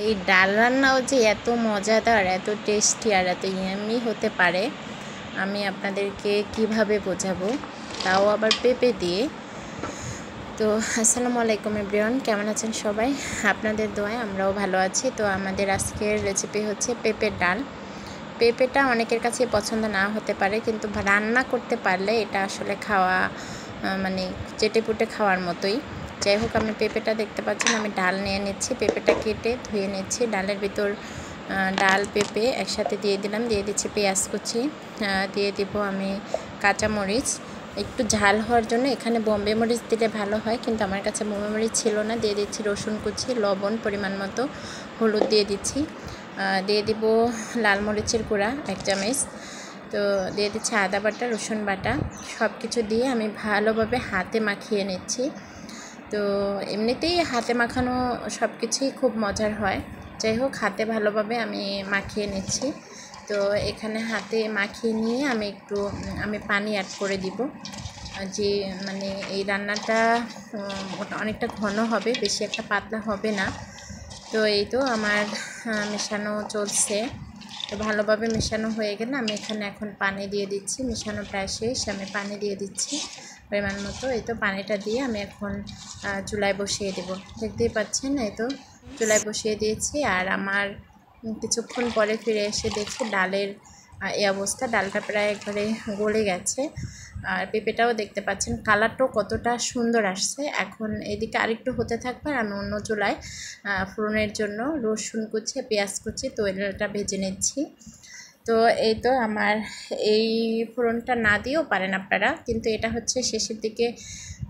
এই ডাল রান্নাও যে এত মজাদার, এত টেস্টি আর এত ইয়াম্মি হতে পারে আমি আপনাদেরকে কিভাবে বোঝাবো, তাও আবার পেঁপে দিয়ে। তো আসসালামু আলাইকুম এভরিওয়ান, কেমন আছেন সবাই? আপনাদের দোয়ায় আমরাও ভালো আছি। তো আমাদের আজকের রেসিপি হচ্ছে পেঁপের ডাল। পেঁপেটা অনেকের কাছে পছন্দ না হতে পারে, কিন্তু রান্না করতে পারলে এটা আসলে খাওয়া মানে চেটেপুটে খাওয়ার মতোই। যাই হোক, আমি পেঁপেটা দেখতে পাচ্ছেন আমি ডাল নিয়ে নিচ্ছি। পেঁপেটা কেটে ধুয়ে নিচ্ছি। ডালের ভিতর ডাল পেঁপে একসাথে দিয়ে দিলাম। দিয়ে দিচ্ছি পেঁয়াজ কুচি, দিয়ে দিব আমি কাঁচামরিচ একটু ঝাল হওয়ার জন্য। এখানে বোম্বে মরিচ দিলে ভালো হয়, কিন্তু আমার কাছে বোম্বে মরিচ ছিল না। দিয়ে দিচ্ছি রসুন কুচি, লবণ পরিমাণ মতো, হলুদ দিয়ে দিচ্ছি, দিয়ে দিব লাল মরিচের গুঁড়া 1 চামচ। তো দিয়ে দিচ্ছি আদা বাটা, রসুন বাটা, সব কিছু দিয়ে আমি ভালোভাবে হাতে মাখিয়ে নিচ্ছি। তো এমনিতেই হাতে মাখানো সব কিছুই খুব মজার হয়। যাই হোক, হাতে ভালোভাবে আমি মাখিয়ে নিচ্ছি। তো এখানে হাতে মাখিয়ে নিয়ে আমি পানি অ্যাড করে দিব। যে মানে এই রান্নাটা অনেকটা ঘন হবে, বেশি একটা পাতলা হবে না। তো এই তো আমার মেশানো চলছে। তো ভালোভাবে মেশানো হয়ে গেলে আমি এখানে এখন পানি দিয়ে দিচ্ছি। মেশানো প্রায় শেষ, আমি পানি দিয়ে দিচ্ছি পরিমাণ মতো। এই তো পানিটা দিয়ে আমি এখন চুলায় বসিয়ে দেব। দেখতেই পাচ্ছেন, এই তো চুলায় বসিয়ে দিয়েছি। আর আমার কিছুক্ষণ পরে ফিরে এসে দেখি ডালের এই অবস্থা। ডালটা প্রায় একবারে গলে গেছে। আর পেঁপেটাও দেখতে পাচ্ছেন কালারটাও কতটা সুন্দর আসছে। এখন এদিকে আরেকটু হতে থাকবে আর আমি অন্য চুলায় ফোড়নের জন্য রসুন কুচি, পেঁয়াজ কুচি, তৈলটা ভেজে নিচ্ছি। তো এই তো আমার এই ফোড়নটা না দিয়েও পারেন আপনারা, কিন্তু এটা হচ্ছে শেষের দিকে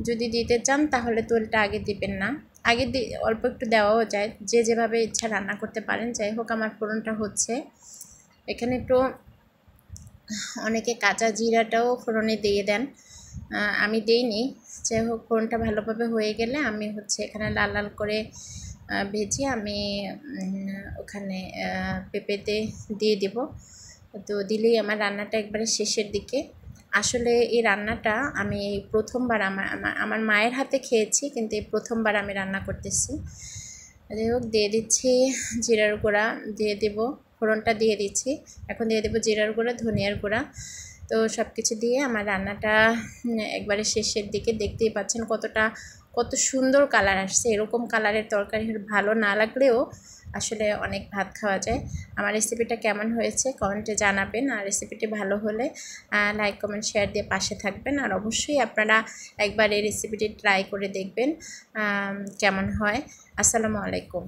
যদি দিতে চান তাহলে তৈলটা আগে দিবেন না। আগে অল্প একটু দেওয়াও যায়, যে যেভাবে ইচ্ছা রান্না করতে পারেন। যাই হোক, আমার ফোড়নটা হচ্ছে এখানে একটু অনেকে কাঁচা জিরাটাও ফোড়নে দিয়ে দেন, আমি দেইনি। যাই হোক, ফোড়নটা ভালোভাবে হয়ে গেলে আমি হচ্ছে এখানে লাল লাল করে ভেজে আমি ওখানে পেঁপেতে দিয়ে দেব। তো দিলেই আমার রান্নাটা একবারে শেষের দিকে। আসলে এই রান্নাটা আমি প্রথমবার আমার মায়ের হাতে খেয়েছি, কিন্তু এই প্রথমবার আমি রান্না করতেছি। যাই হোক, দিয়ে দিচ্ছি জিরার গুঁড়া, দিয়ে দেব ফোড়নটা দিয়ে দিচ্ছি। এখন দিয়ে দেবো জিরার গুঁড়া, ধনিয়ার গুঁড়া। তো সব কিছু দিয়ে আমার রান্নাটা একবারে শেষের দিকে। দেখতেই পাচ্ছেন কত সুন্দর কালার আসছে। এরকম কালারের তরকারি ভালো না লাগলেও আসলে অনেক ভাত খাওয়া যায়। আমার রেসিপিটা কেমন হয়েছে কমেন্টে জানাবেন। আর রেসিপিটি ভালো হলে লাইক কমেন্ট শেয়ার দিয়ে পাশে থাকবেন। আর অবশ্যই আপনারা একবার এই রেসিপিটি ট্রাই করে দেখবেন কেমন হয়। আসসালামু আলাইকুম।